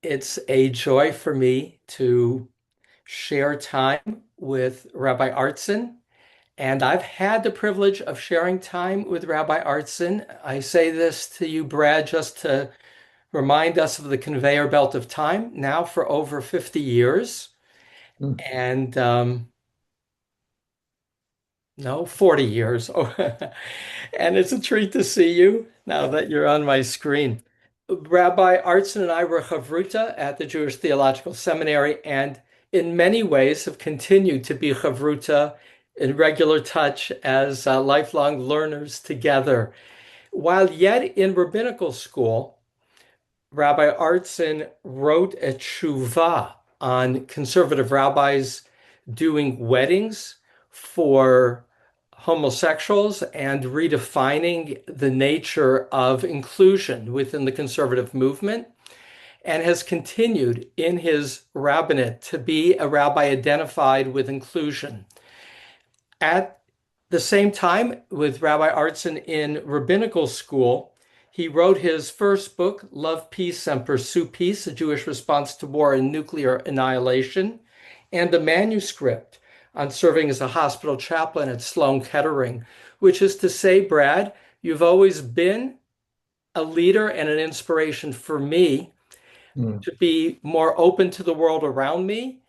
It's a joy for me to share time with Rabbi Artson, and I've had the privilege of sharing time with Rabbi Artson. I say this to you, Brad, just to remind us of the conveyor belt of time now for over 50 years. Mm. And no, 40 years. Oh, and it's a treat to see you now that you're on my screen. Rabbi Artson and I were chavruta at the Jewish Theological Seminary, and in many ways have continued to be chavruta in regular touch as lifelong learners together. While yet in rabbinical school, Rabbi Artson wrote a tshuva on conservative rabbis doing weddings for homosexuals and redefining the nature of inclusion within the conservative movement, and has continued in his rabbinate to be a rabbi identified with inclusion. At the same time, with Rabbi Artson in rabbinical school, he wrote his first book, Love, Peace, and Pursue Peace, a Jewish response to war and nuclear annihilation, and a manuscript on serving as a hospital chaplain at Sloan Kettering, which is to say, Brad, you've always been a leader and an inspiration for me Mm. to be more open to the world around me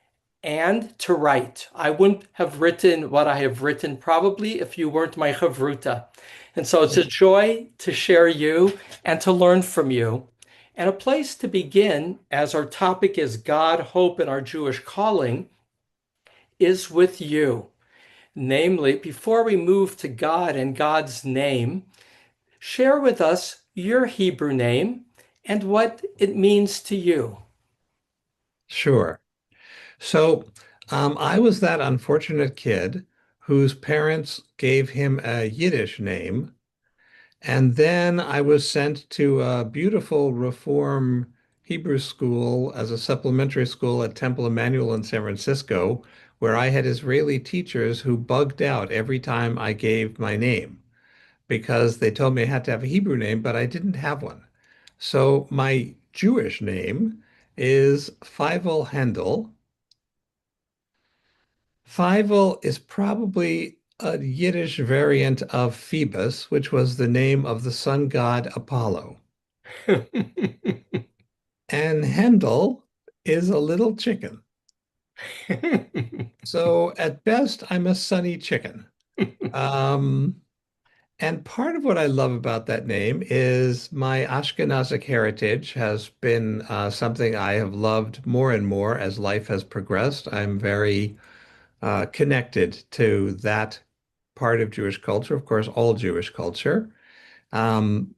and to write. I wouldn't have written what I have written probably if you weren't my chavruta. And so it's a joy to share you and to learn from you. And a place to begin, as our topic is God, hope, and our Jewish calling, is with you. Namely, before we move to God and God's name, share with us your Hebrew name and what it means to you. Sure. So I was that unfortunate kid whose parents gave him a Yiddish name. And then I was sent to a beautiful Reform Hebrew school as a supplementary school at Temple Emmanuel in San Francisco, where I had Israeli teachers who bugged out every time I gave my name because they told me I had to have a Hebrew name, but I didn't have one. So my Jewish name is Feivel Handel. Fievel is probably a Yiddish variant of Phoebus, which was the name of the sun god Apollo. And Handel is a little chicken. So at best, I'm a sunny chicken. Um, and part of what I love about that name is my Ashkenazic heritage has been something I have loved more and more as life has progressed. I'm very connected to that part of Jewish culture, of course, all Jewish culture. I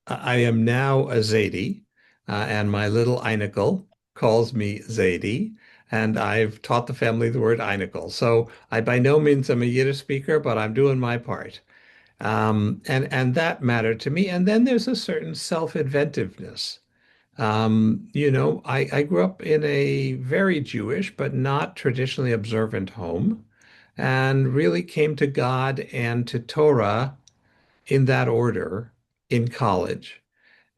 am now a Zaidi, and my little Einikel calls me Zaidi, and I've taught the family the word Einikel. So I by no means am a Yiddish speaker, but I'm doing my part. And that mattered to me. And then there's a certain self-inventiveness. I grew up in a very Jewish, but not traditionally observant home, and really came to God and to Torah in that order in college.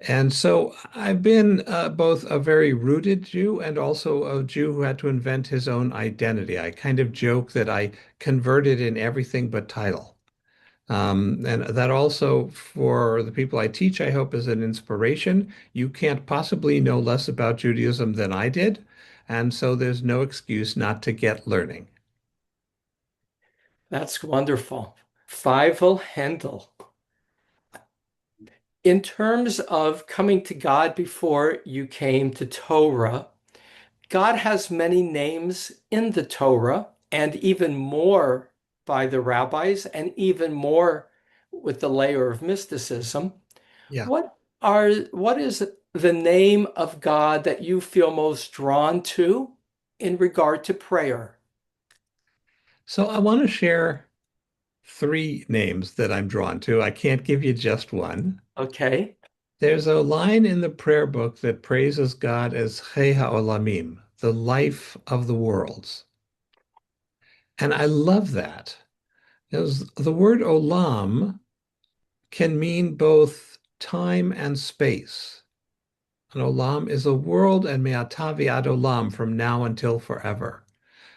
And so I've been both a very rooted Jew and also a Jew who had to invent his own identity. I kind of joke that I converted in everything but title. And that also, for the people I teach, I hope is an inspiration. You can't possibly know less about Judaism than I did. And so there's no excuse not to get learning. That's wonderful. Fievel Handel. In terms of coming to God before you came to Torah, God has many names in the Torah and even more by the rabbis and even more with the layer of mysticism. Yeah. What is the name of God that you feel most drawn to in regard to prayer? So I want to share three names that I'm drawn to. I can't give you just one. Okay. There's a line in the prayer book that praises God as Chei HaOlamim, the life of the worlds. And I love that. Because the word olam can mean both time and space. An olam is a world, and me'atav ad olam, from now until forever.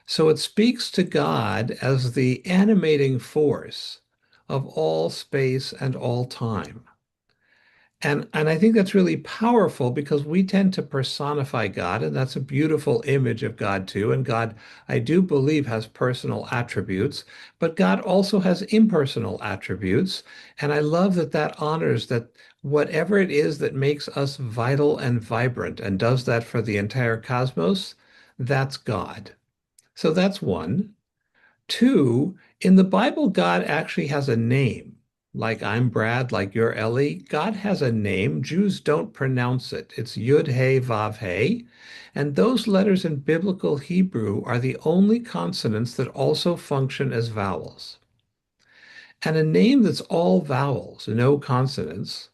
So it speaks to God as the animating force of all space and all time. And I think that's really powerful because we tend to personify God, and that's a beautiful image of God too. And God, I do believe, has personal attributes, but God also has impersonal attributes. And I love that that honors that whatever it is that makes us vital and vibrant and does that for the entire cosmos, that's God. So that's one. Two, in the Bible, God actually has a name. Like I'm Brad, like you're Ellie. God has a name. Jews don't pronounce it. It's Yud He Vav He. And those letters in biblical Hebrew are the only consonants that also function as vowels. And a name that's all vowels, no consonants,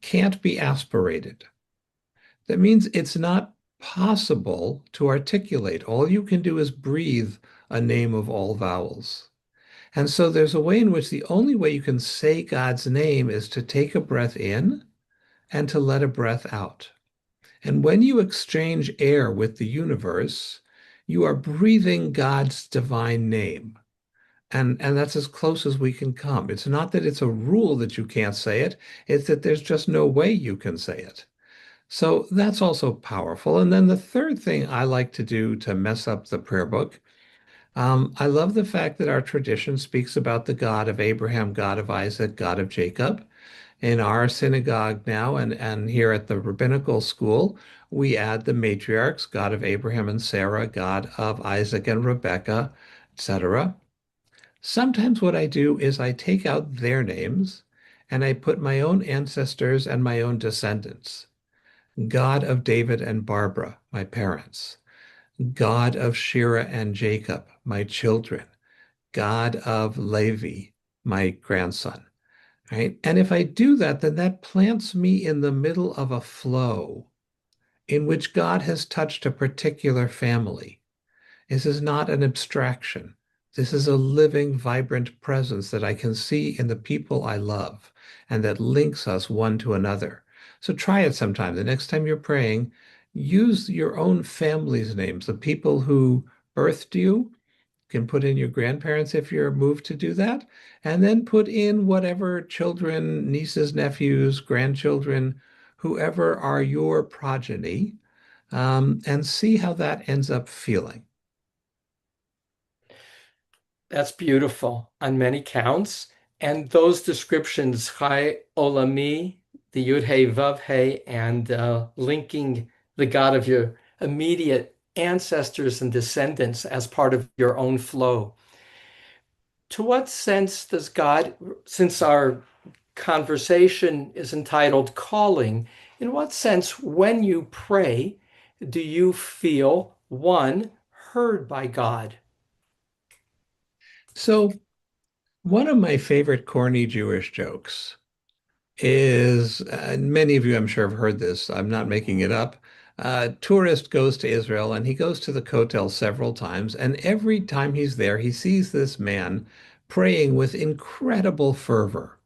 can't be aspirated. That means it's not possible to articulate. All you can do is breathe a name of all vowels. And so there's a way in which the only way you can say God's name is to take a breath in and to let a breath out. And when you exchange air with the universe, you are breathing God's divine name. And that's as close as we can come. It's not that it's a rule that you can't say it, it's that there's just no way you can say it. So that's also powerful. And then the third thing I like to do to mess up the prayer book, I love the fact that our tradition speaks about the God of Abraham, God of Isaac, God of Jacob. In our synagogue now and here at the rabbinical school, we add the matriarchs, God of Abraham and Sarah, God of Isaac and Rebekah, etc. Sometimes what I do is I take out their names and I put my own ancestors and my own descendants. God of David and Barbara, my parents. God of Shira and Jacob, my children. God of Levi, my grandson. Right? And if I do that, then that plants me in the middle of a flow in which God has touched a particular family. This is not an abstraction. This is a living, vibrant presence that I can see in the people I love and that links us one to another. So try it sometime. The next time you're praying, use your own family's names, the people who birthed you. Can put in your grandparents if you're moved to do that, and then put in whatever children, nieces, nephews, grandchildren, whoever are your progeny, and see how that ends up feeling. That's beautiful on many counts. And those descriptions, Chai Olami, the Yud He Vav He, and linking the God of your immediate ancestors and descendants as part of your own flow. To what sense does God, since our conversation is entitled Calling, in what sense, when you pray, do you feel, one, heard by God? So, one of my favorite corny Jewish jokes is, and many of you I'm sure have heard this, I'm not making it up. A tourist goes to Israel and he goes to the Kotel several times, and every time he's there, he sees this man praying with incredible fervor.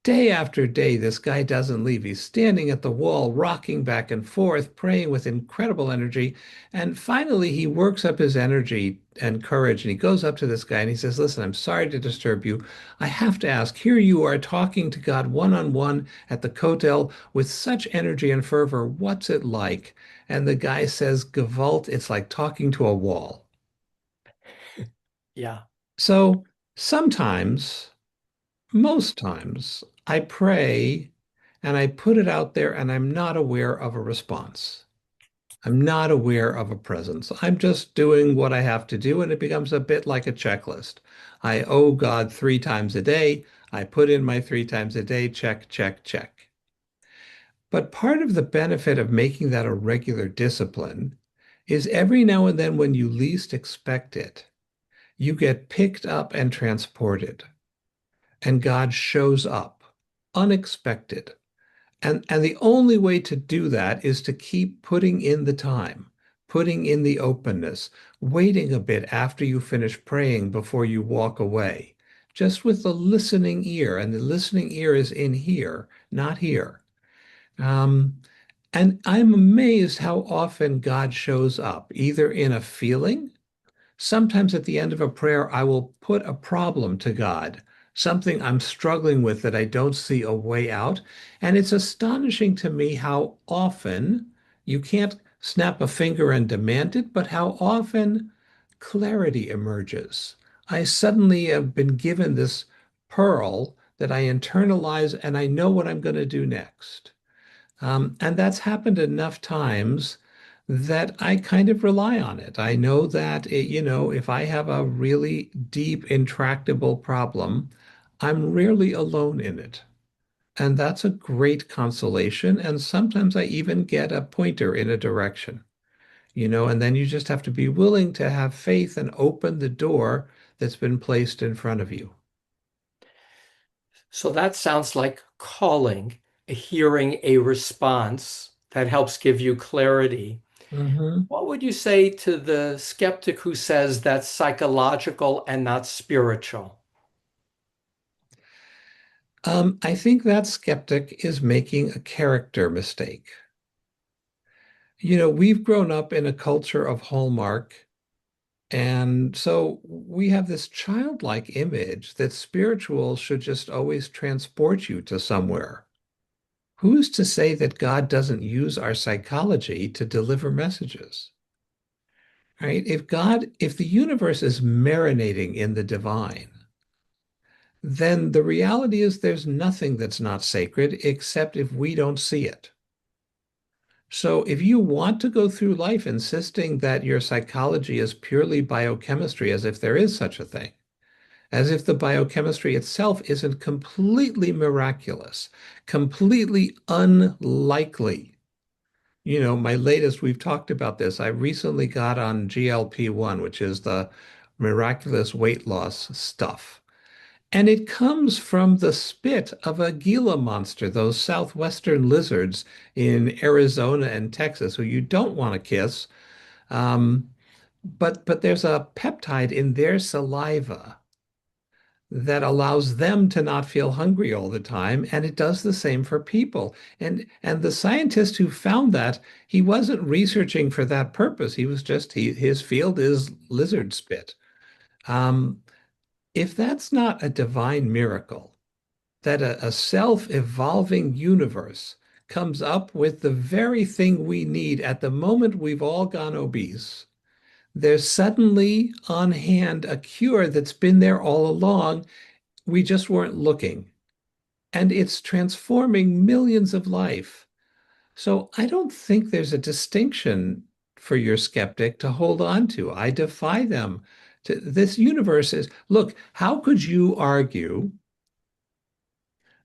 Day after day, this guy doesn't leave. He's standing at the wall, rocking back and forth, praying with incredible energy. And finally, he works up his energy and courage, and he goes up to this guy and he says, "Listen, I'm sorry to disturb you. I have to ask, here you are talking to God one-on-one at the Kotel with such energy and fervor. What's it like?" And the guy says, "Gewalt, it's like talking to a wall." Yeah. So sometimes, most times, I pray and I put it out there and I'm not aware of a response. I'm not aware of a presence. I'm just doing what I have to do, and it becomes a bit like a checklist. I owe God 3 times a day. I put in my 3 times a day, check, check, check. But part of the benefit of making that a regular discipline is every now and then when you least expect it, you get picked up and transported, and God shows up unexpected. And the only way to do that is to keep putting in the time, putting in the openness, waiting a bit after you finish praying before you walk away, just with the listening ear. And the listening ear is in here, not here. Um, And I'm amazed how often God shows up, either in a feeling. Sometimes at the end of a prayer, I will put a problem to God, something I'm struggling with that I don't see a way out. And it's astonishing to me how often you can't snap a finger and demand it, but how often clarity emerges. I suddenly have been given this pearl that I internalize and I know what I'm going to do next. And that's happened enough times that I kind of rely on it. I know that if I have a really deep, intractable problem, I'm rarely alone in it. And that's a great consolation. And sometimes I even get a pointer in a direction, and then you just have to be willing to have faith and open the door that's been placed in front of you. So that sounds like calling, hearing a response that helps give you clarity. Mhm. What would you say to the skeptic who says that's psychological and not spiritual? I think that skeptic is making a character mistake. We've grown up in a culture of Hallmark, and so we have this childlike image that spiritual should just always transport you to somewhere. Who's to say that God doesn't use our psychology to deliver messages? Right? If the universe is marinating in the divine, then the reality is there's nothing that's not sacred except if we don't see it. So if you want to go through life insisting that your psychology is purely biochemistry, as if there is such a thing, as if the biochemistry itself isn't completely miraculous, completely unlikely. My latest, we've talked about this. I recently got on GLP-1, which is the miraculous weight loss stuff. And it comes from the spit of a Gila monster, those southwestern lizards in Arizona and Texas, who you don't want to kiss. Um, but there's a peptide in their saliva that allows them to not feel hungry all the time, and it does the same for people. And the scientist who found that, he wasn't researching for that purpose. He was just his field is lizard spit. Um, if that's not a divine miracle, that a self-evolving universe comes up with the very thing we need at the moment we've all gone obese, there's suddenly on hand a cure that's been there all along. We just weren't looking. And it's transforming millions of life. So I don't think there's a distinction for your skeptic to hold on to. I defy them. This universe is, look, how could you argue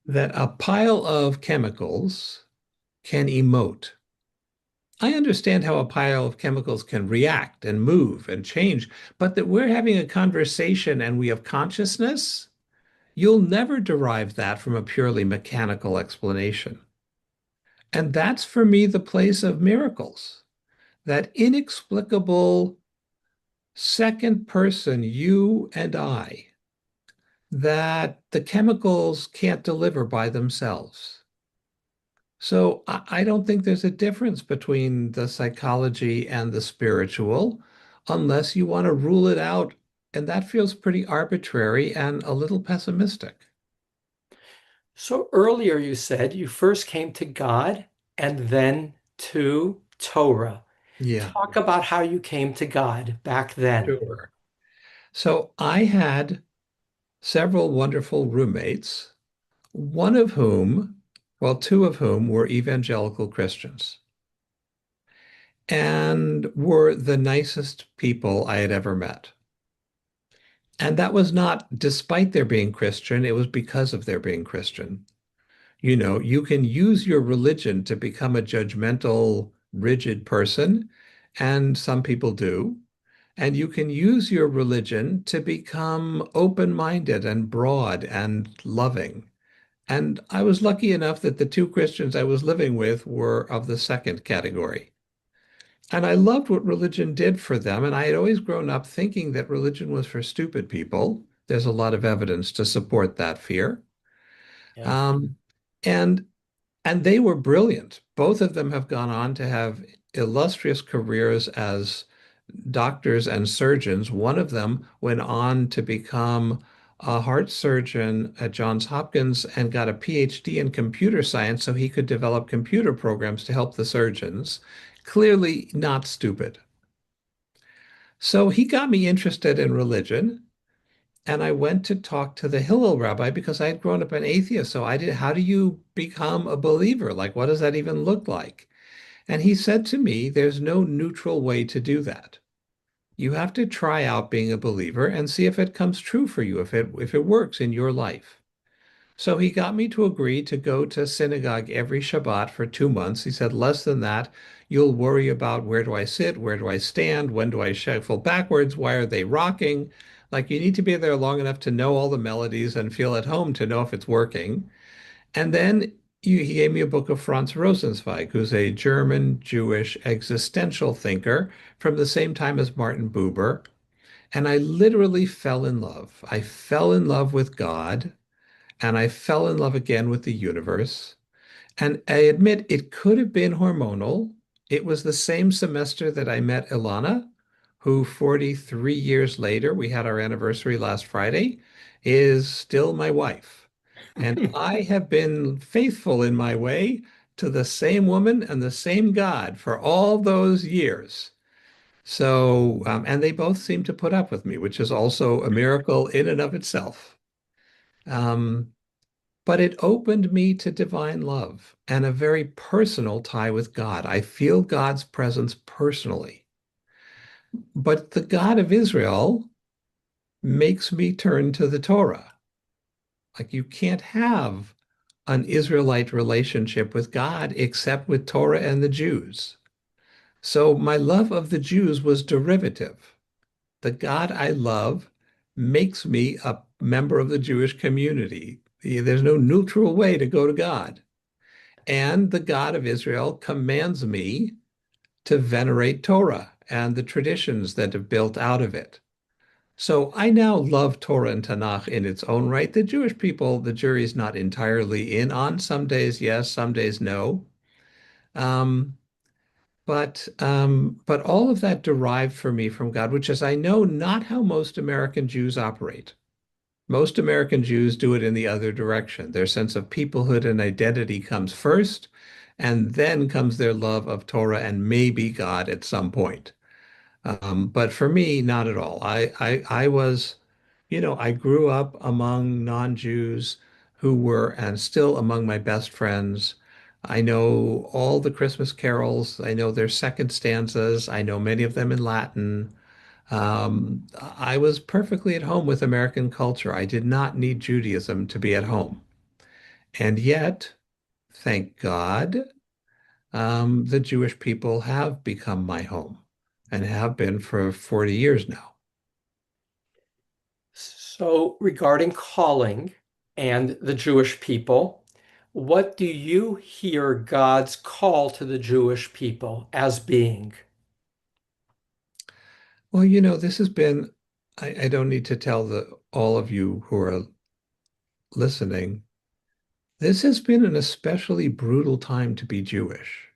that a pile of chemicals can emote? I understand how a pile of chemicals can react and move and change, but that we're having a conversation and we have consciousness, you'll never derive that from a purely mechanical explanation. And that's for me the place of miracles, that inexplicable second person, you and I, that the chemicals can't deliver by themselves. So I don't think there's a difference between the psychology and the spiritual unless you want to rule it out. And that feels pretty arbitrary and a little pessimistic. So earlier you said you first came to God and then to Torah. Yeah, Talk about how you came to God back then. sure. So I had several wonderful roommates, one of whom, well, two of whom were evangelical Christians and were the nicest people I had ever met. And that was not despite their being Christian, it was because of their being Christian. You can use your religion to become a judgmental, rigid person, and some people do. And you can use your religion to become open-minded and broad and loving. And I was lucky enough that the two Christians I was living with were of the second category. And I loved what religion did for them. And I had always grown up thinking that religion was for stupid people. There's a lot of evidence to support that fear. Yeah. Um, and And they were brilliant. Both of them have gone on to have illustrious careers as doctors and surgeons. One of them went on to become a heart surgeon at Johns Hopkins and got a PhD in computer science so he could develop computer programs to help the surgeons. Clearly not stupid. So he got me interested in religion. And I went to talk to the Hillel rabbi because I had grown up an atheist. So I did, how do you become a believer? Like, what does that even look like? And he said to me, there's no neutral way to do that. You have to try out being a believer and see if it comes true for you, if it works in your life. So he got me to agree to go to synagogue every Shabbat for 2 months. He said, less than that, you'll worry about where do I sit? Where do I stand? When do I shuffle backwards? Why are they rocking? Like you need to be there long enough to know all the melodies and feel at home to know if it's working. And then he gave me a book of Franz Rosenzweig, who's a German Jewish existential thinker from the same time as Martin Buber. And I literally fell in love. I fell in love with God and I fell in love again with the universe. And I admit it could have been hormonal. It was the same semester that I met Ilana, who 43 years later, we had our anniversary last Friday, is still my wife. And I have been faithful in my way to the same woman and the same God for all those years. So, and they both seem to put up with me, which is also a miracle in and of itself. Um, but it opened me to divine love and a very personal tie with God. I feel God's presence personally. But the God of Israel makes me turn to the Torah. Like you can't have an Israelite relationship with God except with Torah and the Jews. So my love of the Jews was derivative. The God I love makes me a member of the Jewish community. There's no neutral way to go to God. And the God of Israel commands me to venerate Torah and the traditions that have built out of it. So I now love Torah and Tanakh in its own right. The Jewish people, the jury's not entirely in on. Some days yes, some days no. Um, but all of that derived for me from God, which is I know not how most American Jews operate. Most American Jews do it in the other direction. Their sense of peoplehood and identity comes first, and then comes their love of Torah and maybe God at some point. But for me, not at all. I was, I grew up among non-Jews who were and still among my best friends. I know all the Christmas carols. I know their second stanzas. I know many of them in Latin. I was perfectly at home with American culture. I did not need Judaism to be at home. And yet, thank God, the Jewish people have become my home and have been for 40 years now. So, regarding calling and the Jewish people, what do you hear God's call to the Jewish people as being? Well, this has been, I don't need to tell all of you who are listening, this has been an especially brutal time to be Jewish.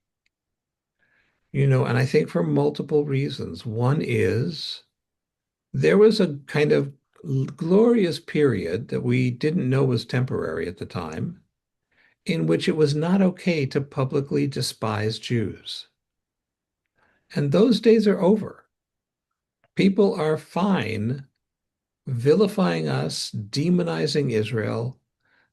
And I think for multiple reasons. One is there was a kind of glorious period that we didn't know was temporary at the time, in which it was not okay to publicly despise Jews. And those days are over. People are fine vilifying us, demonizing Israel,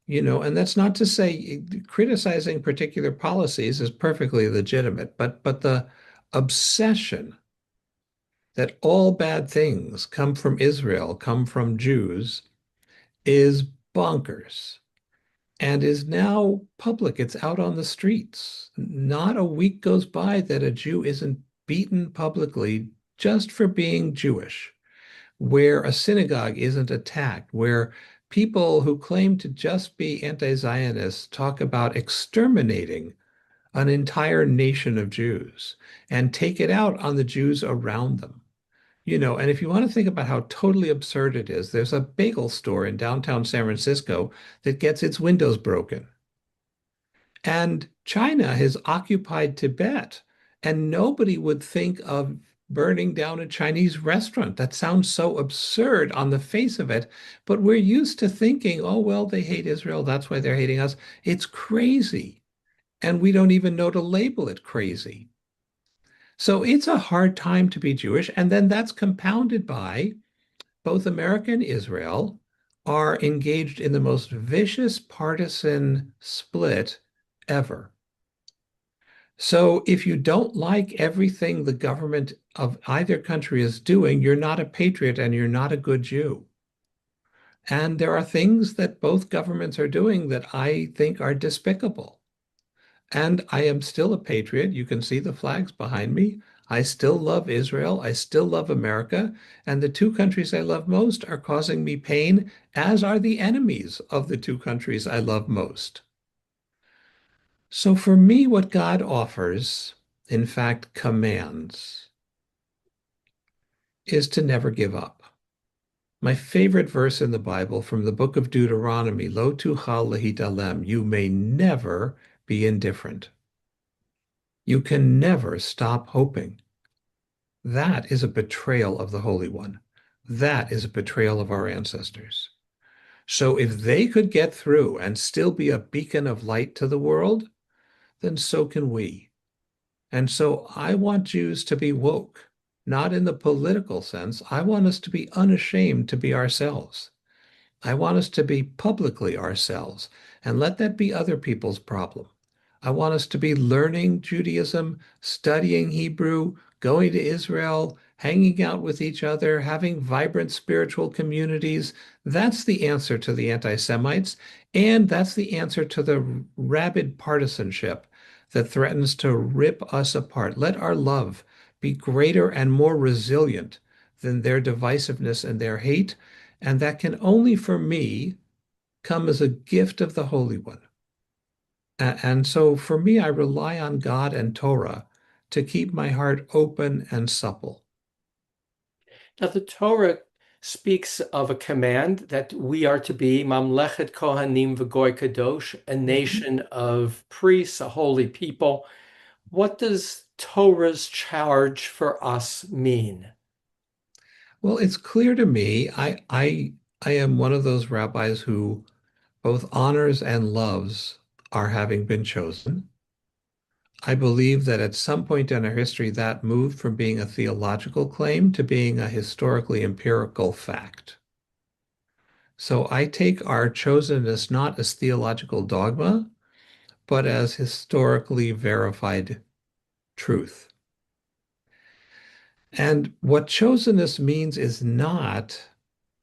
and that's not to say criticizing particular policies is perfectly legitimate, but the obsession that all bad things come from Israel, come from Jews, is bonkers and is now public. It's out on the streets. Not a week goes by that a Jew isn't beaten publicly just for being Jewish, where a synagogue isn't attacked, where people who claim to just be anti-Zionists talk about exterminating an entire nation of Jews and take it out on the Jews around them. And if you want to think about how totally absurd it is, there's a bagel store in downtown San Francisco that gets its windows broken. And China has occupied Tibet, and nobody would think of burning down a Chinese restaurant. That sounds so absurd on the face of it, but we're used to thinking, oh, well, they hate Israel. That's why they're hating us. It's crazy. And we don't even know to label it crazy. So it's a hard time to be Jewish. And then that's compounded by both America and Israel are engaged in the most vicious partisan split ever. So if you don't like everything the government of either country is doing, you're not a patriot and you're not a good Jew. And there are things that both governments are doing that I think are despicable. And I am still a patriot. You can see the flags behind me. I still love Israel. I still love America. And the two countries I love most are causing me pain, as are the enemies of the two countries I love most. So for me, what God offers, in fact, commands, is to never give up. My favorite verse in the Bible from the book of Deuteronomy, Lo tuchal lehidalem, you may never be indifferent. You can never stop hoping. That is a betrayal of the Holy One. That is a betrayal of our ancestors. So if they could get through and still be a beacon of light to the world, then so can we. And so I want Jews to be woke, not in the political sense. I want us to be unashamed to be ourselves. I want us to be publicly ourselves and let that be other people's problem. I want us to be learning Judaism, studying Hebrew, going to Israel, hanging out with each other, having vibrant spiritual communities. That's the answer to the anti-Semites, and that's the answer to the rabid partisanship that threatens to rip us apart. Let our love be greater and more resilient than their divisiveness and their hate, and that can only, for me, come as a gift of the Holy One. And so for me, I rely on God and Torah to keep my heart open and supple. Now, the Torah speaks of a command that we are to be Mamlechet Kohanim v'Goy Kadosh, a Mhm. nation of priests, a holy people. What does Torah's charge for us mean? Well, it's clear to me, I am one of those rabbis who both honors and loves our having been chosen. I believe that at some point in our history, that moved from being a theological claim to being a historically empirical fact. So I take our chosenness not as theological dogma, but as historically verified truth. And what chosenness means is not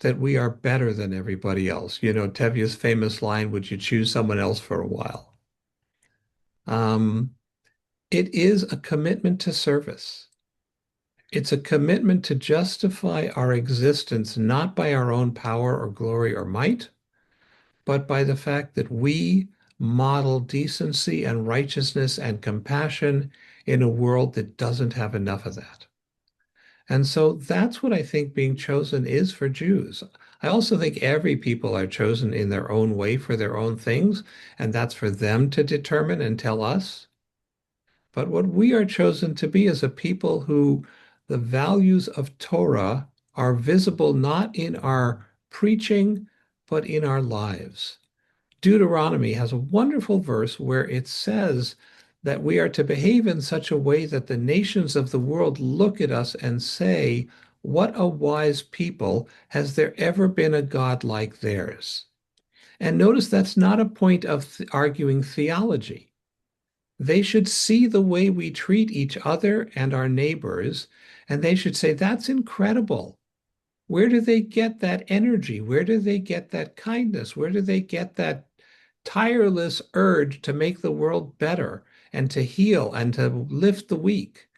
that we are better than everybody else. You know, Tevye's famous line, would you choose someone else for a while? Um, it is a commitment to service. It's a commitment to justify our existence not by our own power or glory or might, but by the fact that we model decency and righteousness and compassion in a world that doesn't have enough of that. And so that's what I think being chosen is for Jews. I also think every people are chosen in their own way for their own things, and that's for them to determine and tell us. But what we are chosen to be is a people who the values of Torah are visible not in our preaching, but in our lives. Deuteronomy has a wonderful verse where it says that we are to behave in such a way that the nations of the world look at us and say, what a wise people. Has there ever been a God like theirs? And notice that's not a point of arguing theology. They should see the way we treat each other and our neighbors, and they should say, that's incredible. Where do they get that energy? Where do they get that kindness? Where do they get that tireless urge to make the world better and to heal and to lift the weak?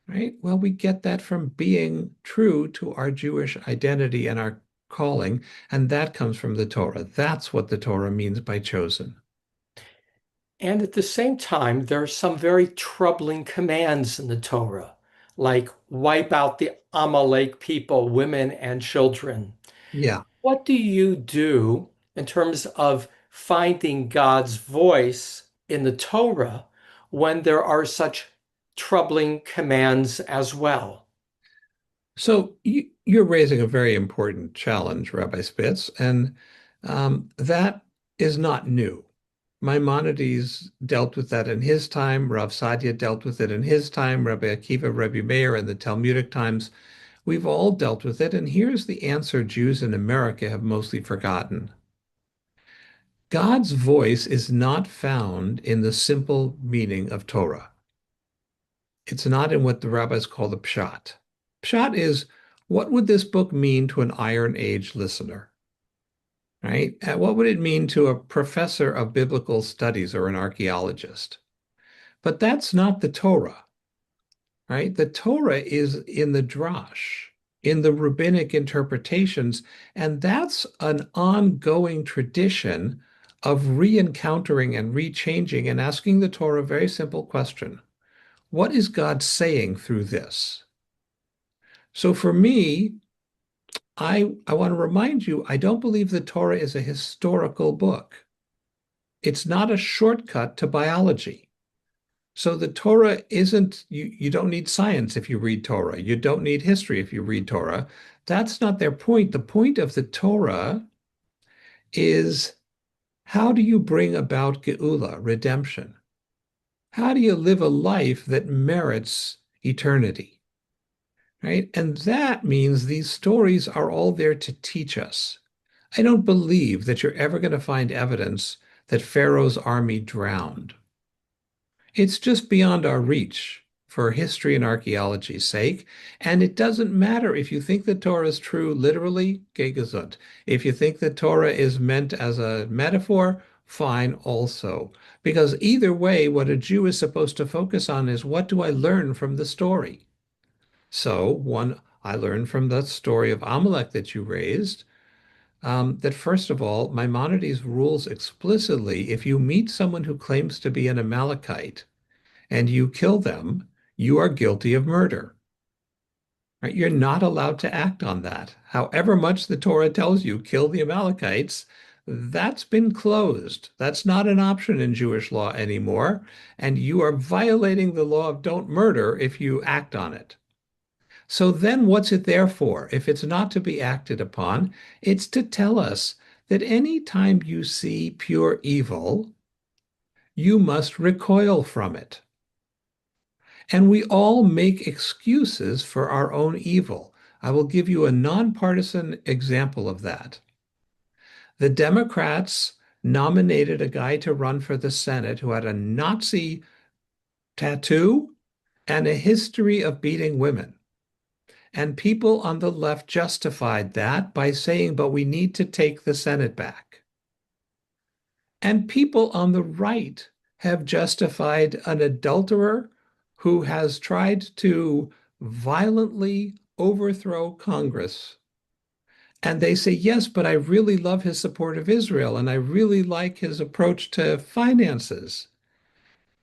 Right? Well, we get that from being true to our Jewish identity and our calling, and that comes from the Torah. That's what the Torah means by chosen. And at the same time, there are some very troubling commands in the Torah, like wipe out the Amalek people, women and children. Yeah. What do you do in terms of finding God's voice in the Torah when there are such troubling commands as well? So you're raising a very important challenge, Rabbi Spitz, and that is not new. Maimonides dealt with that in his time. Rav Sadia dealt with it in his time. Rabbi Akiva, Rabbi Meir in the Talmudic times. We've all dealt with it. And here's the answer Jews in America have mostly forgotten. God's voice is not found in the simple meaning of Torah. It's not in what the rabbis call the pshat. Pshat is, what would this book mean to an Iron Age listener? Right? And what would it mean to a professor of biblical studies or an archaeologist? But that's not the Torah, right? The Torah is in the drash, in the rabbinic interpretations, and that's an ongoing tradition of re-encountering and re-changing and asking the Torah a very simple question. What is God saying through this? So for me, I want to remind you, I don't believe the Torah is a historical book. It's not a shortcut to biology. So the Torah isn't, you don't need science if you read Torah. You don't need history if you read Torah. That's not their point. The point of the Torah is, how do you bring about Geula, redemption? How do you live a life that merits eternity? Right? And that means these stories are all there to teach us. I don't believe that you're ever going to find evidence that Pharaoh's army drowned. It's just beyond our reach for history and archaeology's sake. And it doesn't matter if you think the Torah is true literally, geh gesund. If you think the Torah is meant as a metaphor, fine also. Because either way, what a Jew is supposed to focus on is, what do I learn from the story? So one, I learned from the story of Amalek that you raised, that first of all, Maimonides rules explicitly, if you meet someone who claims to be an Amalekite and you kill them, you are guilty of murder. Right? You're not allowed to act on that. However much the Torah tells you, kill the Amalekites, that's been closed. That's not an option in Jewish law anymore. And you are violating the law of don't murder if you act on it. So then what's it there for? If it's not to be acted upon, it's to tell us that any time you see pure evil, you must recoil from it. And we all make excuses for our own evil. I will give you a nonpartisan example of that. The Democrats nominated a guy to run for the Senate who had a Nazi tattoo and a history of beating women. And people on the left justified that by saying, but we need to take the Senate back. And people on the right have justified an adulterer who has tried to violently overthrow Congress. And they say, yes, but I really love his support of Israel, and I really like his approach to finances.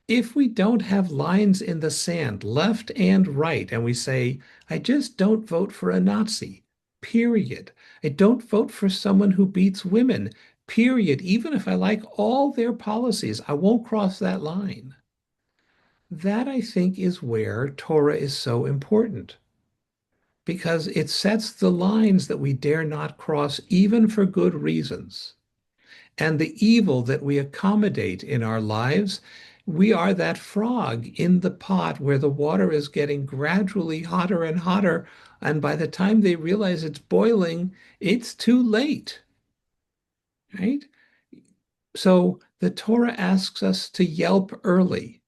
If we don't have lines in the sand, left and right, and we say, I just don't vote for a Nazi, period. I don't vote for someone who beats women, period. Even if I like all their policies, I won't cross that line. That, I think, is where Torah is so important, because it sets the lines that we dare not cross, even for good reasons. And the evil that we accommodate in our lives, we are that frog in the pot where the water is getting gradually hotter and hotter. And by the time they realize it's boiling, it's too late, right? So the Torah asks us to yelp early,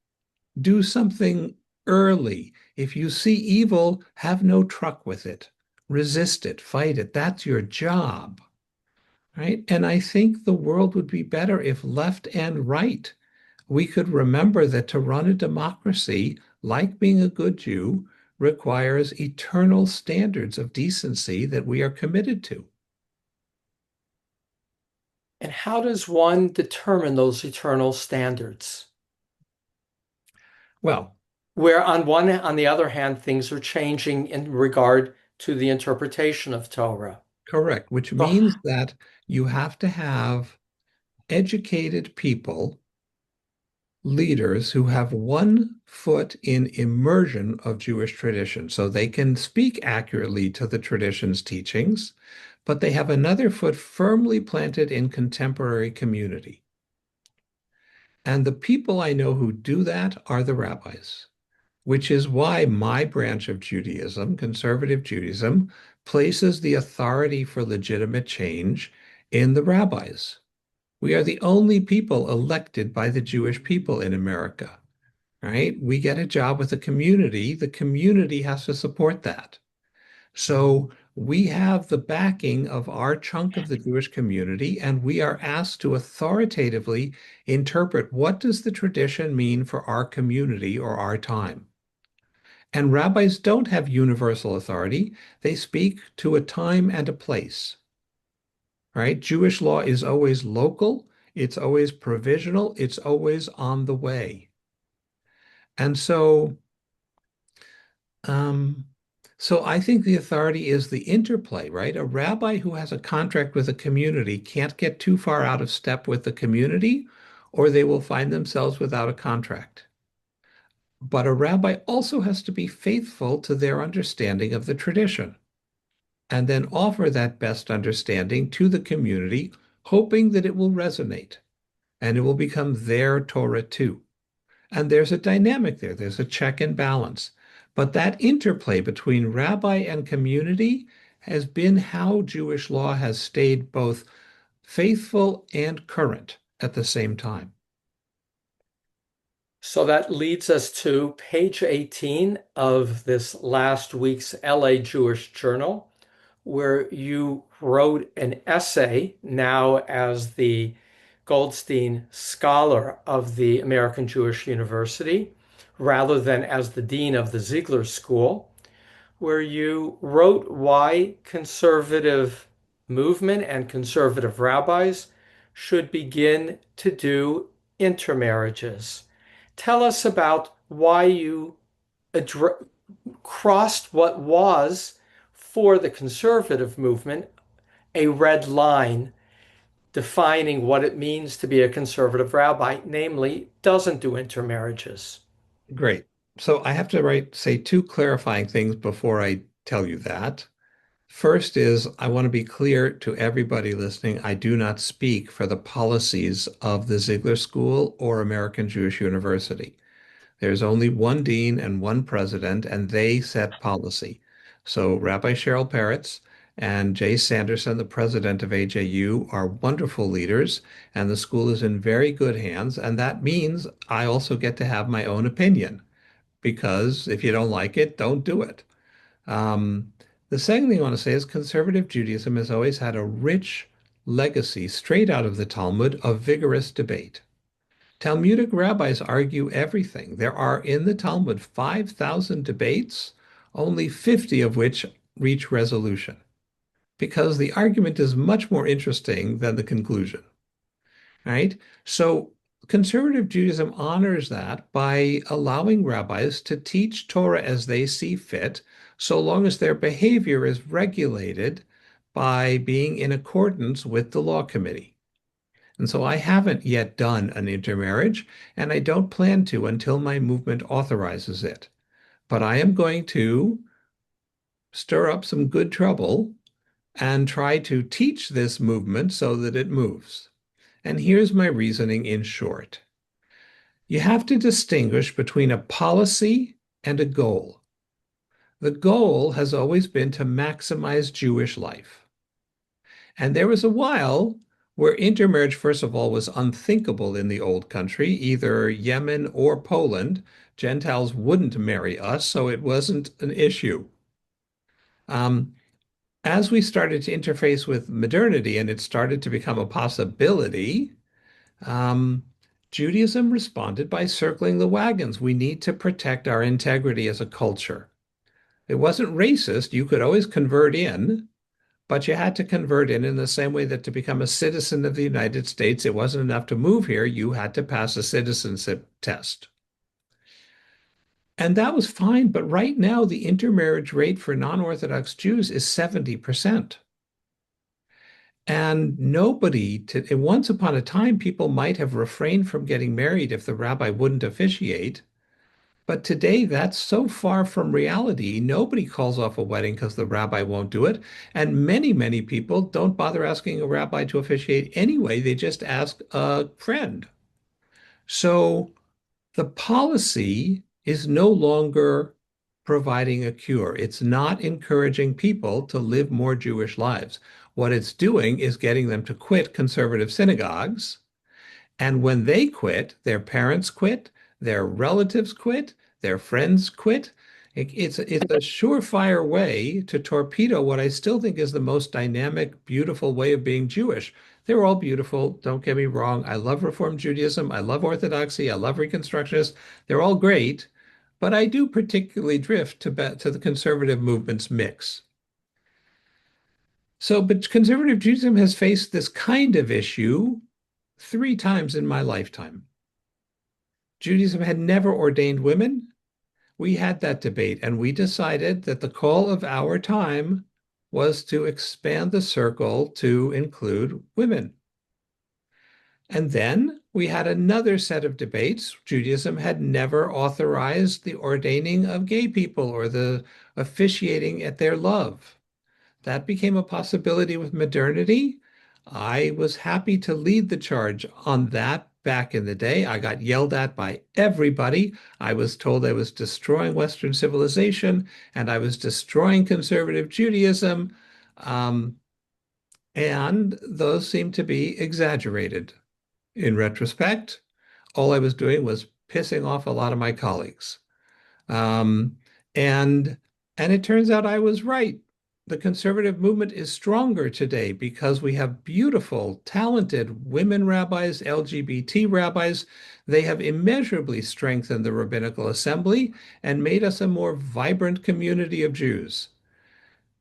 do something early. If you see evil, have no truck with it. Resist it, fight it. That's your job. Right? And I think the world would be better if left and right, we could remember that to run a democracy, like being a good Jew, requires eternal standards of decency that we are committed to. And how does one determine those eternal standards? Well, Where on the other hand, things are changing in regard to the interpretation of Torah. correct, which So, means that you have to have educated people leaders who have one foot in immersion of Jewish tradition. So they can speak accurately to the tradition's teachings, but they have another foot firmly planted in contemporary community. And the people I know who do that are the rabbis, which is why my branch of Judaism, conservative Judaism, places the authority for legitimate change in the rabbis. We are the only people elected by the Jewish people in America, right? We get a job with the community. The community has to support that. So we have the backing of our chunk of the Jewish community, and we are asked to authoritatively interpret what does the tradition mean for our community or our time. And rabbis don't have universal authority. They speak to a time and a place, right? Jewish law is always local, it's always provisional, it's always on the way. And um, so I think the authority is the interplay, right? A rabbi who has a contract with a community can't get too far out of step with the community, or they will find themselves without a contract. But a rabbi also has to be faithful to their understanding of the tradition and then offer that best understanding to the community, hoping that it will resonate and it will become their Torah too. And there's a dynamic there, there's a check and balance. But that interplay between rabbi and community has been how Jewish law has stayed both faithful and current at the same time. So that leads us to page 18 of this last week's LA Jewish Journal, where you wrote an essay now as the Goldstein Scholar of the American Jewish University, rather than as the Dean of the Ziegler School, where you wrote why conservative movement and conservative rabbis should begin to do intermarriages. Tell us about why you crossed what was, for the conservative movement, a red line defining what it means to be a conservative rabbi, namely, doesn't do intermarriages. Great. So I have to say two clarifying things before I tell you that. First is I want to be clear to everybody listening, I do not speak for the policies of the Ziegler School or American Jewish University. There's only one dean and one president, and they set policy. So Rabbi Cheryl Peretz and Jay Sanderson, the president of AJU, are wonderful leaders, and the school is in very good hands. And that means I also get to have my own opinion, because if you don't like it, don't do it. Um, the second thing I want to say is conservative Judaism has always had a rich legacy straight out of the Talmud of vigorous debate. Talmudic rabbis argue everything. There are in the Talmud 5,000 debates, only 50 of which reach resolution, because the argument is much more interesting than the conclusion, right? So conservative Judaism honors that by allowing rabbis to teach Torah as they see fit, so long as their behavior is regulated by being in accordance with the law committee. And so I haven't yet done an intermarriage, and I don't plan to until my movement authorizes it. But I am going to stir up some good trouble and try to teach this movement so that it moves. And here's my reasoning in short. You have to distinguish between a policy and a goal. The goal has always been to maximize Jewish life. And there was a while where intermarriage, first of all, was unthinkable in the old country, either Yemen or Poland. Gentiles wouldn't marry us, so it wasn't an issue. Um, as we started to interface with modernity and it started to become a possibility, um, Judaism responded by circling the wagons. We need to protect our integrity as a culture. It wasn't racist. You could always convert in, but you had to convert in the same way that to become a citizen of the United States, it wasn't enough to move here. You had to pass a citizenship test. And that was fine. But right now, the intermarriage rate for non-Orthodox Jews is 70%. And once upon a time, people might have refrained from getting married if the rabbi wouldn't officiate. But today, that's so far from reality. Nobody calls off a wedding because the rabbi won't do it. And many, many people don't bother asking a rabbi to officiate anyway. They just ask a friend. So the policy is no longer providing a cure. It's not encouraging people to live more Jewish lives. What it's doing is getting them to quit conservative synagogues, and when they quit, their parents quit, their relatives quit, their friends quit. It's a surefire way to torpedo what I still think is the most dynamic, beautiful way of being Jewish. They're all beautiful. Don't get me wrong. I love Reform Judaism. I love Orthodoxy. I love Reconstructionists. They're all great. But I do particularly drift to the conservative movement's mix. But conservative Judaism has faced this kind of issue three times in my lifetime. Judaism had never ordained women. We had that debate, and we decided that the call of our time was to expand the circle to include women. And then we had another set of debates. Judaism had never authorized the ordaining of gay people or the officiating at their love. That became a possibility with modernity. I was happy to lead the charge on that back in the day. I got yelled at by everybody. I was told I was destroying Western civilization and I was destroying conservative Judaism. Um, and those seem to be exaggerated. In retrospect, all I was doing was pissing off a lot of my colleagues. Um, and and it turns out I was right. The conservative movement is stronger today because we have beautiful, talented women rabbis, LGBT rabbis. They have immeasurably strengthened the rabbinical assembly and made us a more vibrant community of Jews.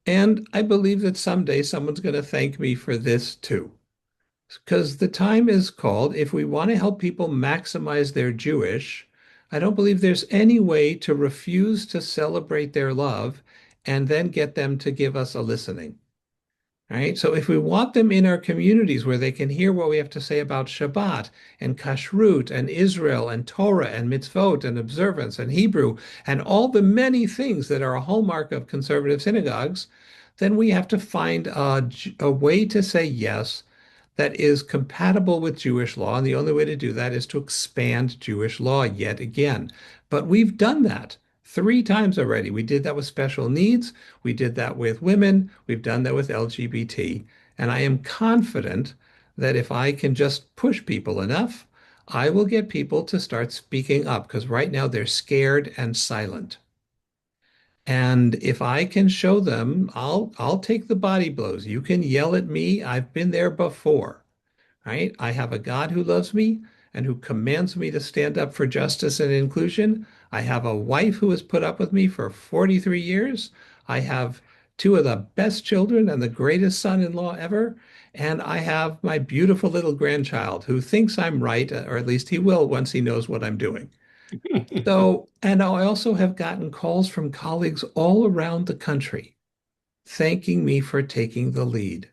And I believe that someday someone's going to thank me for this too. Because the time is called, if we want to help people maximize their Jewish, I don't believe there's any way to refuse to celebrate their love and then get them to give us a listening. Right? So if we want them in our communities where they can hear what we have to say about Shabbat and Kashrut and Israel and Torah and mitzvot and observance and Hebrew and all the many things that are a hallmark of conservative synagogues, then we have to find a way to say yes that is compatible with Jewish law. And the only way to do that is to expand Jewish law yet again. But we've done that three times already. We did that with special needs. We did that with women. We've done that with LGBT. And I am confident that if I can just push people enough, I will get people to start speaking up because right now they're scared and silent. And if I can show them, I'll take the body blows. You can yell at me. I've been there before, right? I have a God who loves me and who commands me to stand up for justice and inclusion. I have a wife who has put up with me for 43 years. I have two of the best children and the greatest son-in-law ever. And I have my beautiful little grandchild who thinks I'm right, or at least he will once he knows what I'm doing. And I also have gotten calls from colleagues all around the country thanking me for taking the lead,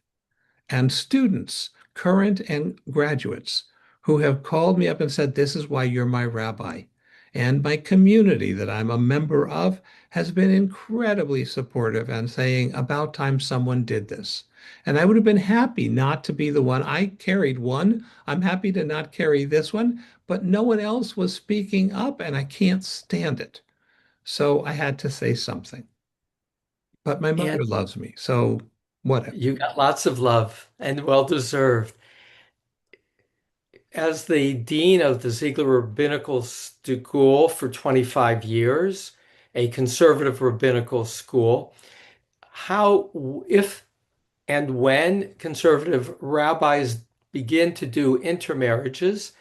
and students, current and graduates, who have called me up and said, "This is why you're my rabbi." And my community that I'm a member of has been incredibly supportive and saying, "About time someone did this." And I would have been happy not to be the one. I carried one. I'm happy to not carry this one, but no one else was speaking up, and I can't stand it. So I had to say something. But my mother And loves me, so whatever. you got lots of love and well deserved. As the dean of the Ziegler Rabbinical School for 25 years, a conservative rabbinical school, how, if and when conservative rabbis begin to do intermarriages,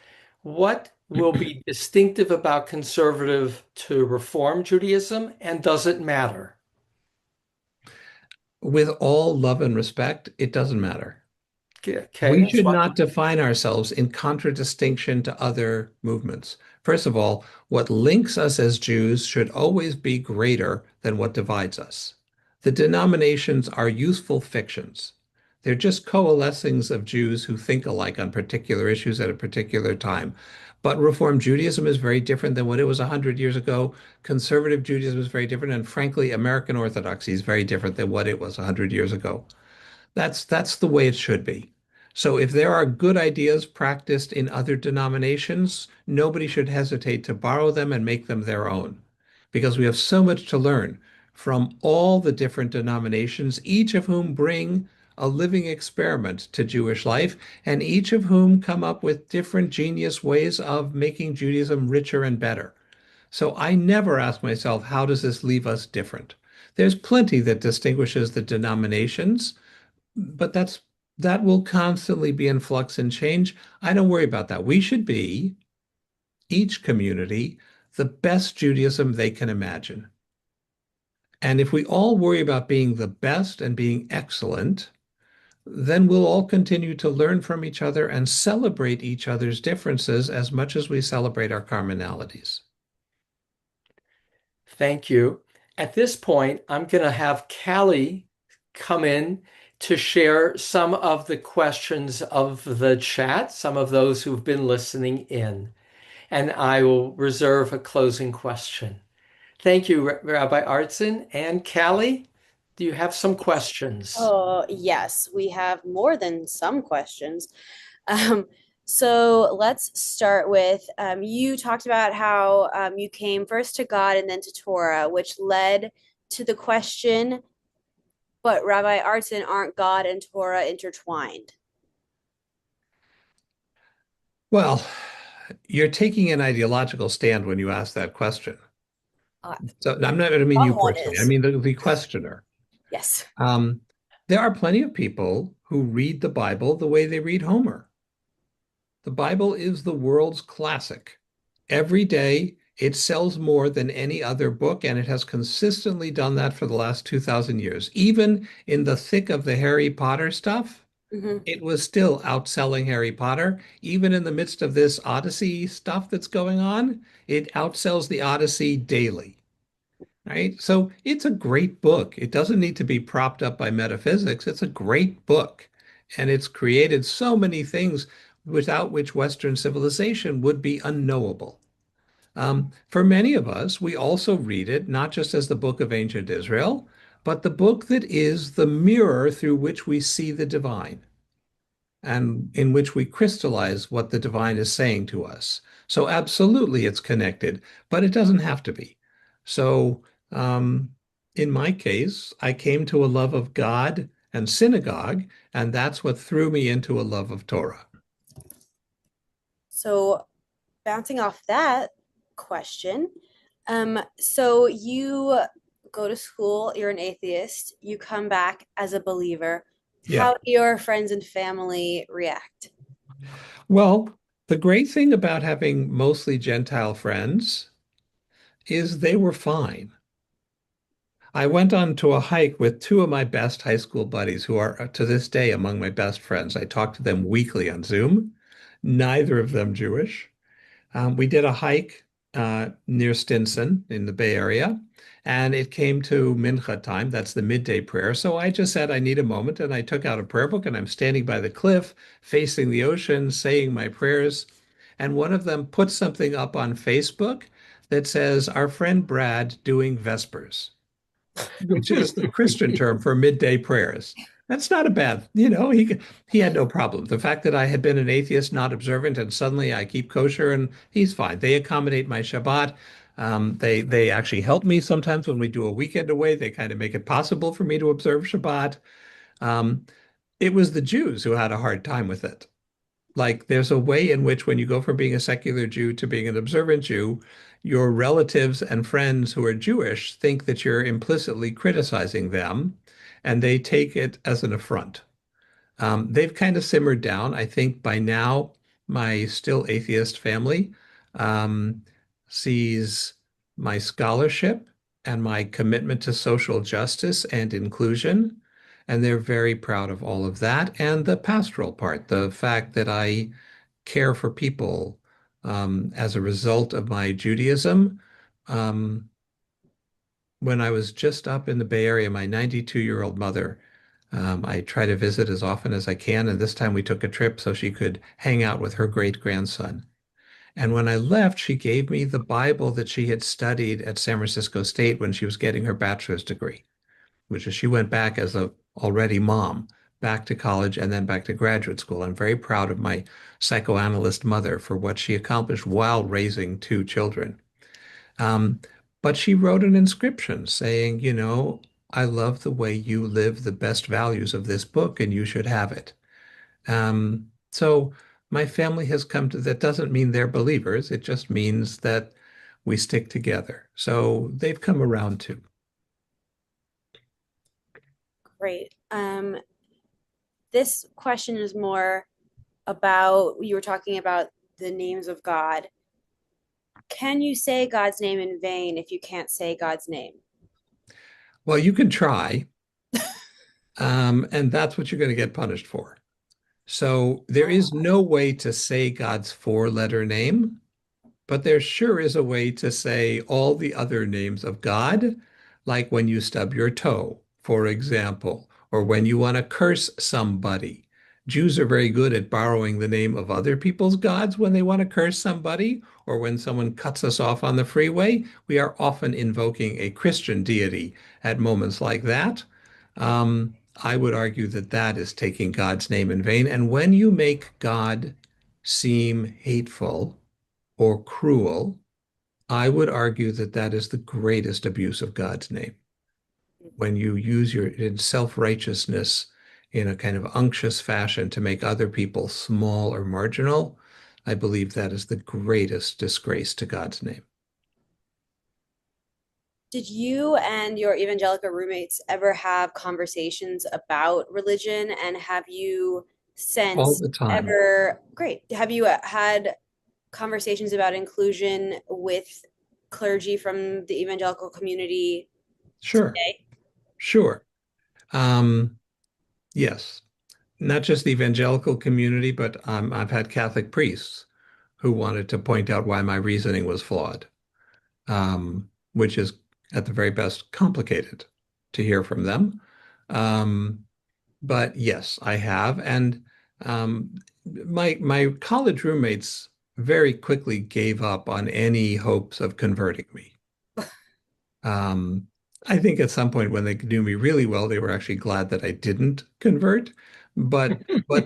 what will be distinctive about conservative to Reform Judaism, and does it matter? With all love and respect, it doesn't matter. Okay, We that's should why. not define ourselves in contradistinction to other movements. First of all, what links us as Jews should always be greater than what divides us. The denominations are useful fictions. They're just coalescings of Jews who think alike on particular issues at a particular time. But Reform Judaism is very different than what it was 100 years ago. Conservative Judaism is very different. And frankly, American Orthodoxy is very different than what it was 100 years ago. That's the way it should be. So if there are good ideas practiced in other denominations, nobody should hesitate to borrow them and make them their own, because we have so much to learn from all the different denominations, each of whom bring a living experiment to Jewish life, and each of whom come up with different genius ways of making Judaism richer and better. So I never ask myself, how does this leave us different? There's plenty that distinguishes the denominations, but that will constantly be in flux and change. I don't worry about that. We should be, each community, the best Judaism they can imagine. And if we all worry about being the best and being excellent, then we'll all continue to learn from each other and celebrate each other's differences as much as we celebrate our commonalities. Thank you. At this point, I'm going to have Callie come in to share some of the questions of the chat, some of those who've been listening in, and I will reserve a closing question. Thank you, Rabbi Artson. And Callie, do you have some questions? Oh, yes, we have more than some questions. Um, so let's start with you talked about how you came first to God and then to Torah, which led to the question, but Rabbi Artson, aren't God and Torah intertwined? Well, you're taking an ideological stand when you ask that question. Uh, So I'm not, I don't mean you Someone personally, I is. mean the questioner. Yes. Um, there are plenty of people who read the Bible the way they read Homer. The Bible is the world's classic. Every day, it sells more than any other book, and it has consistently done that for the last 2,000 years. Even in the thick of the Harry Potter stuff, Hmm. it was still outselling Harry Potter. Even in the midst of this Odyssey stuff that's going on, it outsells the Odyssey daily. Right? So it's a great book. It doesn't need to be propped up by metaphysics. It's a great book. And it's created so many things without which Western civilization would be unknowable. For many of us, we also read it not just as the book of ancient Israel, but the book that is the mirror through which we see the divine and in which we crystallize what the divine is saying to us. So absolutely it's connected, but it doesn't have to be. So in my case, I came to a love of God and synagogue, and that's what threw me into a love of Torah. So bouncing off that question, so you go to school, you're an atheist, you come back as a believer. Yeah. How do your friends and family react? Well, the great thing about having mostly Gentile friends is they were fine. I went on to a hike with two of my best high school buddies who are to this day among my best friends. I talk to them weekly on Zoom, neither of them Jewish. We did a hike near Stinson in the Bay Area, and it came to Mincha time. That's the midday prayer. So I just said, I need a moment. And I took out a prayer book, and I'm standing by the cliff, facing the ocean, saying my prayers. And one of them put something up on Facebook that says, Our friend Brad doing Vespers, which is the Christian term for midday prayers. That's not a bad, he had no problem. The fact that I had been an atheist, not observant, and suddenly I keep kosher and he's fine. They accommodate my Shabbat. They actually help me sometimes when we do a weekend away. They kind of make it possible for me to observe Shabbat. Um, it was the Jews who had a hard time with it. Like there's a way in which when you go from being a secular Jew to being an observant Jew, your relatives and friends who are Jewish think that you're implicitly criticizing them, and they take it as an affront. They've kind of simmered down. I think by now, my still atheist family um, sees my scholarship and my commitment to social justice and inclusion. And they're very proud of all of that. And the pastoral part, the fact that I care for people as a result of my Judaism. Um, when I was just up in the Bay Area, my 92-year-old mother I try to visit as often as I can, and this time we took a trip so she could hang out with her great-grandson. And when I left, she gave me the Bible that she had studied at San Francisco State when she was getting her bachelor's degree, which is she went back as a already mom, back to college and then back to graduate school. I'm very proud of my psychoanalyst mother for what she accomplished while raising two children. Um, but she wrote an inscription saying, I love the way you live the best values of this book, and you should have it. So my family has come to that doesn't mean they're believers. It just means that we stick together. So they've come around too. Great. This question is more about, you were talking about the names of God. Can you say God's name in vain if you can't say God's name? Well, you can try, and that's what you're going to get punished for. So there is no way to say God's four-letter name, but there sure is a way to say all the other names of God, like when you stub your toe, for example, or when you want to curse somebody. Jews are very good at borrowing the name of other people's gods when they want to curse somebody, or when someone cuts us off on the freeway. We are often invoking a Christian deity at moments like that. I would argue that that is taking God's name in vain. And when you make God seem hateful or cruel, I would argue that that is the greatest abuse of God's name. When you use your self-righteousness in a kind of unctuous fashion to make other people small or marginal, I believe that is the greatest disgrace to God's name. Did you and your evangelical roommates ever have conversations about religion? And have you All since the time. ever, great, have you had conversations about inclusion with clergy from the evangelical community Sure, today? sure. Um, yes, not just the evangelical community, but I've had Catholic priests who wanted to point out why my reasoning was flawed, which is at the very best complicated to hear from them. Um, but yes, I have, and my college roommates very quickly gave up on any hopes of converting me. Um, I think at some point when they knew me really well, they were actually glad that I didn't convert, but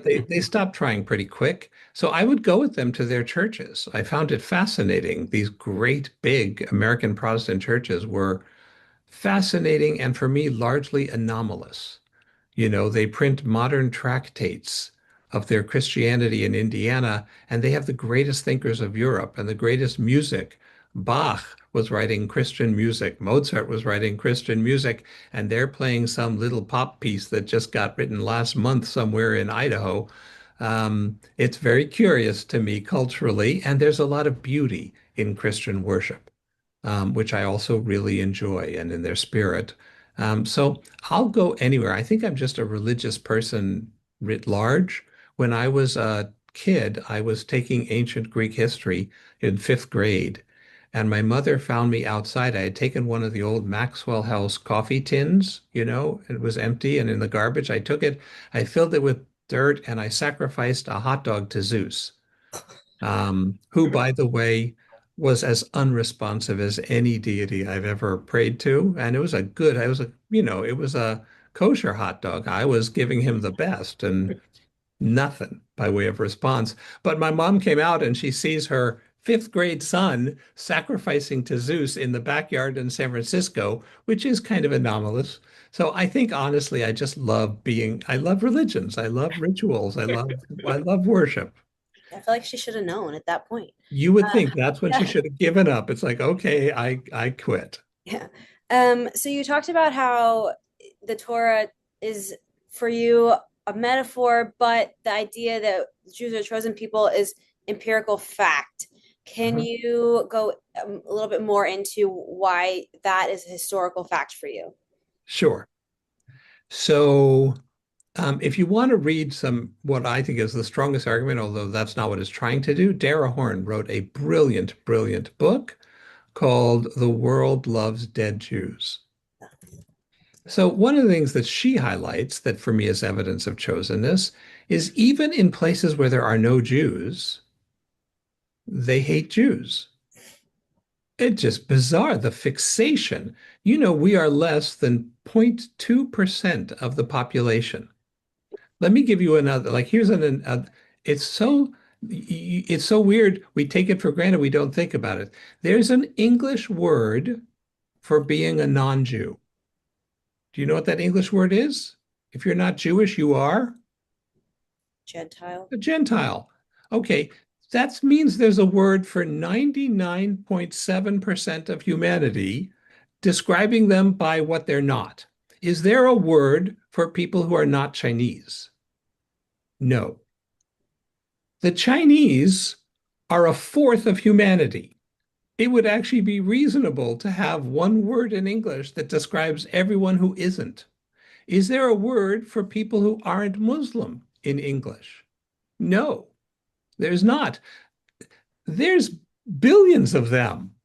they stopped trying pretty quick. So I would go with them to their churches. I found it fascinating. These great big American Protestant churches were fascinating and for me largely anomalous. They print modern tractates of their Christianity in Indiana, and they have the greatest thinkers of Europe and the greatest music. Bach was writing Christian music, Mozart was writing Christian music, and they're playing some little pop piece that just got written last month somewhere in Idaho. It's very curious to me culturally, and there's a lot of beauty in Christian worship, which I also really enjoy, and in their spirit. So I'll go anywhere. I think I'm just a religious person writ large. When I was a kid, I was taking ancient Greek history in fifth grade, and my mother found me outside. I had taken one of the old Maxwell House coffee tins, it was empty and in the garbage. I took it, I filled it with dirt, and I sacrificed a hot dog to Zeus, who, by the way, was as unresponsive as any deity I've ever prayed to. And it was a kosher hot dog. I was giving him the best and nothing by way of response. But my mom came out and she sees her fifth grade son sacrificing to Zeus in the backyard in San Francisco, which is kind of anomalous. So I think honestly, I love religions. I love rituals. I love worship. I feel like she should have known at that point. You would think that's when she Yeah. should have given up. It's like, okay, I quit. Yeah. So you talked about how the Torah is for you a metaphor, but the idea that Jews are chosen people is empirical fact. Can Uh-huh. you go a little bit more into why that is a historical fact for you? Sure. So, if you want to read what I think is the strongest argument, although that's not what it's trying to do, Dara Horn wrote a brilliant, brilliant book called The World Loves Dead Jews. So one of the things that she highlights that for me is evidence of chosenness is even in places where there are no Jews, they hate Jews. It's just bizarre, the fixation. We are less than 0.2% of the population. Let me give you another, like here's it's so weird. We take it for granted. We don't think about it. There's an English word for being a non-Jew. Do you know what that English word is? If you're not Jewish, you are Gentile. a Gentile. Okay, that means there's a word for 99.7% of humanity describing them by what they're not. Is there a word for people who are not Chinese? No. The Chinese are a fourth of humanity. It would actually be reasonable to have one word in English that describes everyone who isn't. Is there a word for people who aren't Muslim in English? No, there's not. There's billions of them,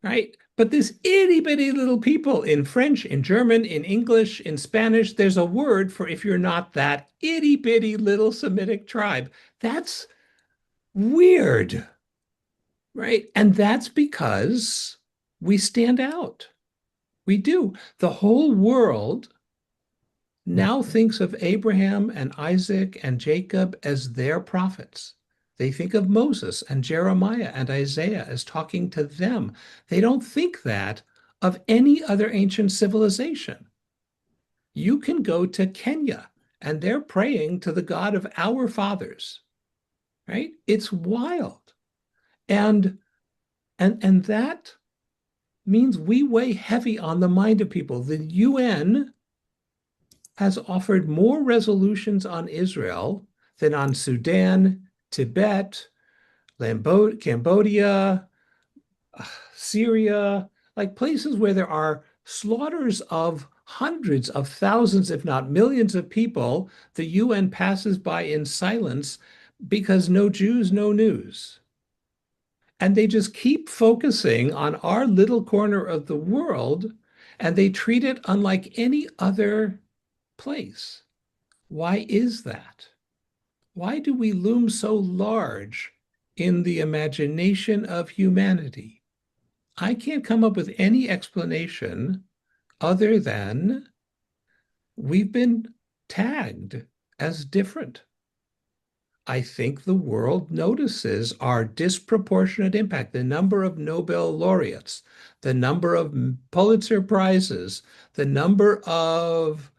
right? But this itty bitty little people in French, in German, in English, in Spanish, there's a word for if you're not that itty bitty little Semitic tribe. That's weird, right? And that's because we stand out. We do. The whole world now thinks of Abraham and Isaac and Jacob as their prophets. They think of Moses and Jeremiah and Isaiah as talking to them. They don't think that of any other ancient civilization. You can go to Kenya and they're praying to the God of our fathers, right? It's wild. And that means we weigh heavy on the mind of people. The UN has offered more resolutions on Israel than on Sudan, Tibet, Cambodia, Syria, like places where there are slaughters of hundreds of thousands, if not millions of people. The UN passes by in silence because no Jews, no news. And they just keep focusing on our little corner of the world, and they treat it unlike any other place. Why is that? Why do we loom so large in the imagination of humanity? I can't come up with any explanation other than we've been tagged as different. I think the world notices our disproportionate impact, the number of Nobel laureates, the number of Pulitzer Prizes, the number of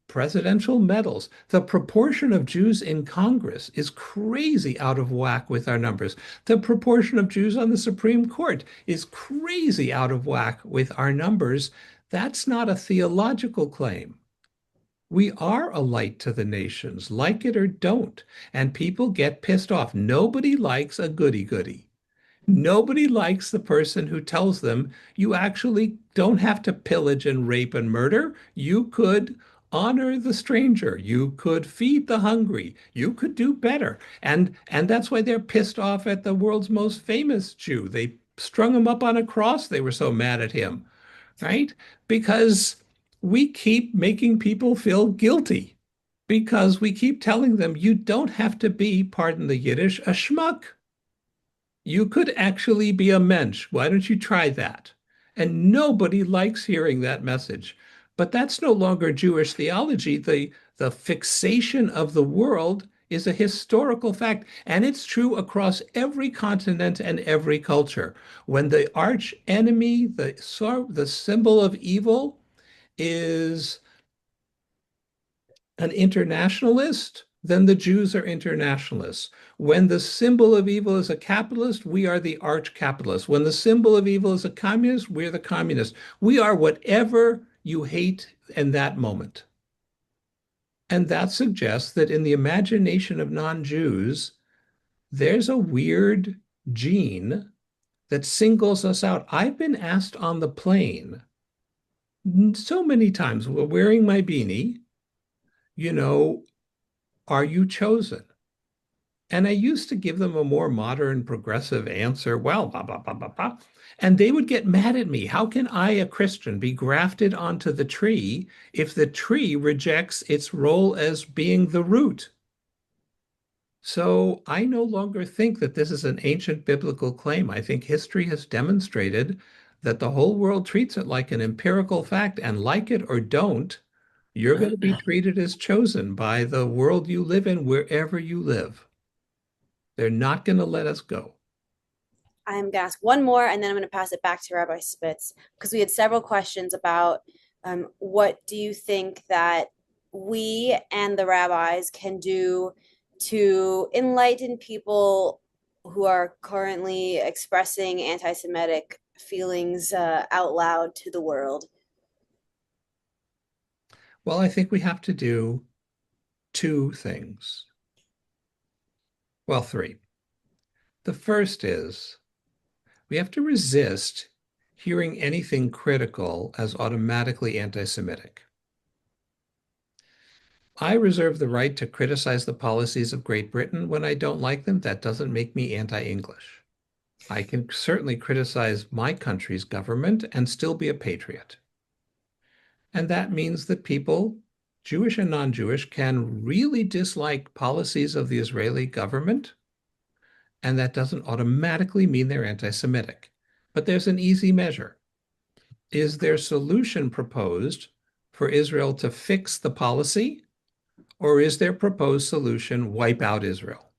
presidential medals. The proportion of Jews in Congress is crazy out of whack with our numbers. The proportion of Jews on the Supreme Court is crazy out of whack with our numbers. That's not a theological claim. We are a light to the nations, like it or don't. And people get pissed off. Nobody likes a goody-goody. Nobody likes the person who tells them you actually don't have to pillage and rape and murder. You could honor the stranger. You could feed the hungry. You could do better. And that's why they're pissed off at the world's most famous Jew. They strung him up on a cross. They were so mad at him, right? Because we keep making people feel guilty because we keep telling them you don't have to be, pardon the Yiddish, a schmuck. You could actually be a mensch. Why don't you try that? And nobody likes hearing that message. But that's no longer Jewish theology. The fixation of the world is a historical fact, and it's true across every continent and every culture. When the arch enemy, the symbol of evil, is an internationalist, then the Jews are internationalists. When the symbol of evil is a capitalist, we are the arch capitalists. When the symbol of evil is a communist, we're the communists. We are whatever you hate in that moment. And that suggests that in the imagination of non-Jews, there's a weird gene that singles us out. I've been asked on the plane so many times, wearing my beanie, are you chosen? And I used to give them a more modern, progressive answer. Well, blah, blah, blah, blah, blah. And they would get mad at me. How can I, a Christian, be grafted onto the tree if the tree rejects its role as being the root? So I no longer think that this is an ancient biblical claim. I think history has demonstrated that the whole world treats it like an empirical fact, and like it or don't, you're going to be treated as chosen by the world you live in, wherever you live. They're not going to let us go. I'm going to ask one more and then I'm going to pass it back to Rabbi Spitz because we had several questions about what do you think that we and the rabbis can do to enlighten people who are currently expressing anti-Semitic feelings out loud to the world? Well, I think we have to do two things. Well, three. The first is we have to resist hearing anything critical as automatically anti-Semitic. I reserve the right to criticize the policies of Great Britain when I don't like them. That doesn't make me anti-English. I can certainly criticize my country's government and still be a patriot. And that means that people, Jewish and non-Jewish, can really dislike policies of the Israeli government, and that doesn't automatically mean they're anti-Semitic. But there's an easy measure. Is there solution proposed for Israel to fix the policy, or is their proposed solution wipe out Israel?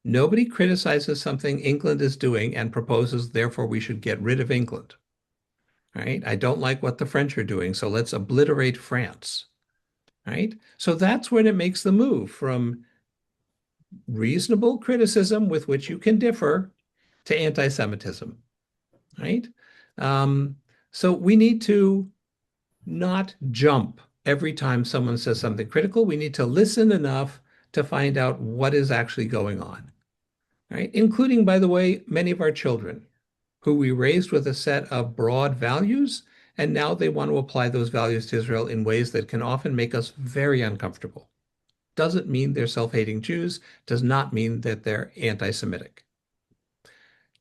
Nobody criticizes something England is doing and proposes, therefore, we should get rid of England. Right? I don't like what the French are doing, so let's obliterate France. Right? So that's when it makes the move from reasonable criticism with which you can differ to anti-Semitism. Right? So we need to not jump every time someone says something critical. We need to listen enough to find out what is actually going on. Right? Including, by the way, many of our children who we raised with a set of broad values, and now they want to apply those values to Israel in ways that can often make us very uncomfortable. Doesn't mean they're self-hating Jews, does not mean that they're anti-Semitic.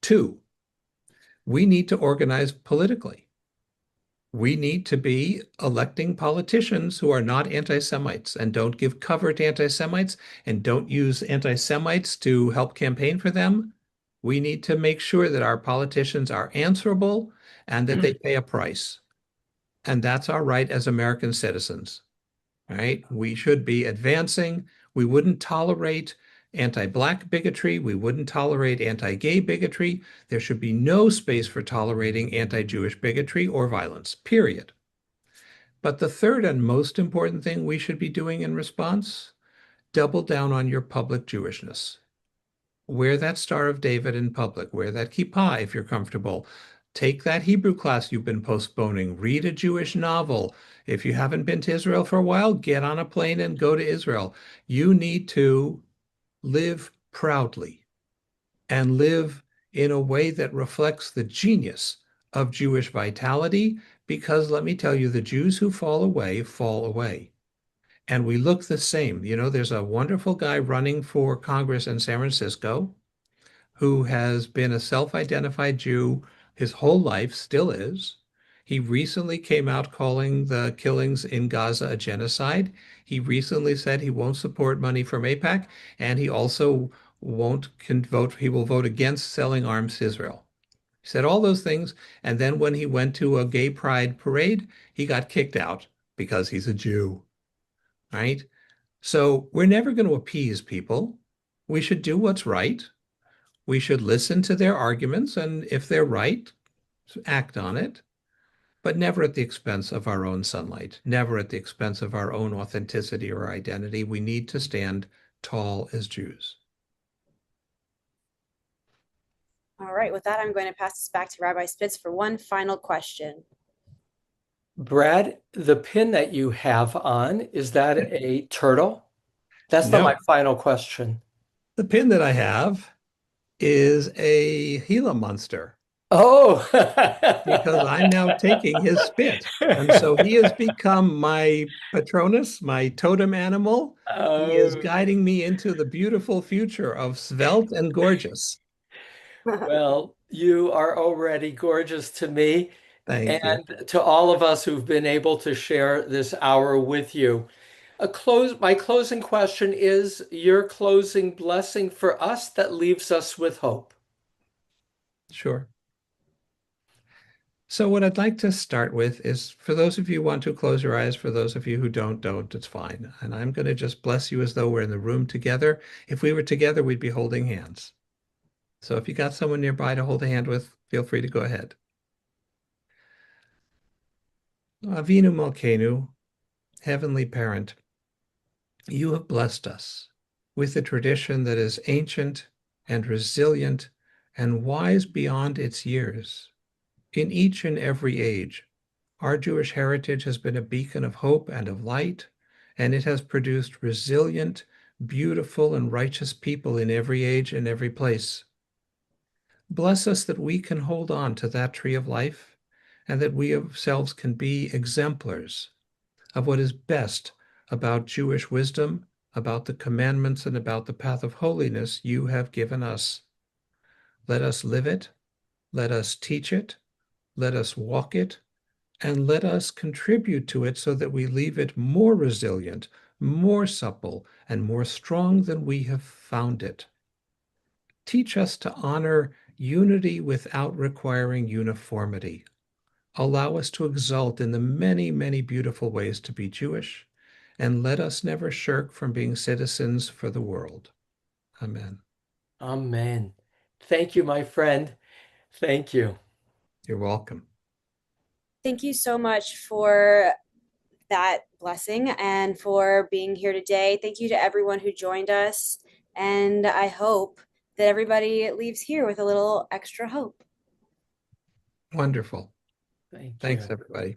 Two, we need to organize politically. We need to be electing politicians who are not anti-Semites and don't give cover to anti-Semites and don't use anti-Semites to help campaign for them. We need to make sure that our politicians are answerable and that they pay a price. And that's our right as American citizens, right? We should be advancing. We wouldn't tolerate anti-Black bigotry. We wouldn't tolerate anti-gay bigotry. There should be no space for tolerating anti-Jewish bigotry or violence, period. But the third and most important thing we should be doing in response, double down on your public Jewishness. Wear that Star of David in public. Wear that kippah if you're comfortable. Take that Hebrew class you've been postponing. Read a Jewish novel. If you haven't been to Israel for a while, get on a plane and go to Israel. You need to live proudly and live in a way that reflects the genius of Jewish vitality, because let me tell you, the Jews who fall away, fall away. And we look the same. You know, there's a wonderful guy running for Congress in San Francisco who has been a self-identified Jew his whole life, still is. He recently came out calling the killings in Gaza a genocide. He recently said he won't support money from AIPAC, and he also won't vote, he will vote against selling arms to Israel. He said all those things, and then when he went to a gay pride parade, he got kicked out because he's a Jew. Right? So we're never going to appease people. We should do what's right. We should listen to their arguments, and if they're right, act on it, but never at the expense of our own sunlight, never at the expense of our own authenticity or identity. We need to stand tall as Jews. All right, with that, I'm going to pass this back to Rabbi Spitz for one final question. Brad, the pin that you have on, is that a turtle? That's not my No, final question. the pin that I have is a Gila monster. Oh. because I'm now taking his spit. And so he has become my patronus, my totem animal. He is Oh, guiding me into the beautiful future of svelte and gorgeous. well, you are already gorgeous to me Thank you. and to all of us who've been able to share this hour with you. My closing question is your closing blessing for us that leaves us with hope. Sure. So what I'd like to start with is for those of you who want to close your eyes, for those of you who don't, it's fine. And I'm going to just bless you as though we're in the room together. If we were together, we'd be holding hands. So if you got someone nearby to hold a hand with, feel free to go ahead. Avinu Malkeinu, Heavenly Parent, you have blessed us with a tradition that is ancient and resilient and wise beyond its years. In each and every age, our Jewish heritage has been a beacon of hope and of light, and it has produced resilient, beautiful, and righteous people in every age and every place. Bless us that we can hold on to that tree of life and that we ourselves can be exemplars of what is best about Jewish wisdom, about the commandments, and about the path of holiness you have given us. Let us live it, let us teach it, let us walk it, and let us contribute to it so that we leave it more resilient, more supple, and more strong than we have found it. Teach us to honor unity without requiring uniformity. Allow us to exult in the many, many beautiful ways to be Jewish, and let us never shirk from being citizens for the world. Amen. Amen. Thank you, my friend. Thank you. You're welcome. Thank you so much for that blessing and for being here today. Thank you to everyone who joined us. And I hope that everybody leaves here with a little extra hope. Wonderful. Thank Thanks, you. everybody.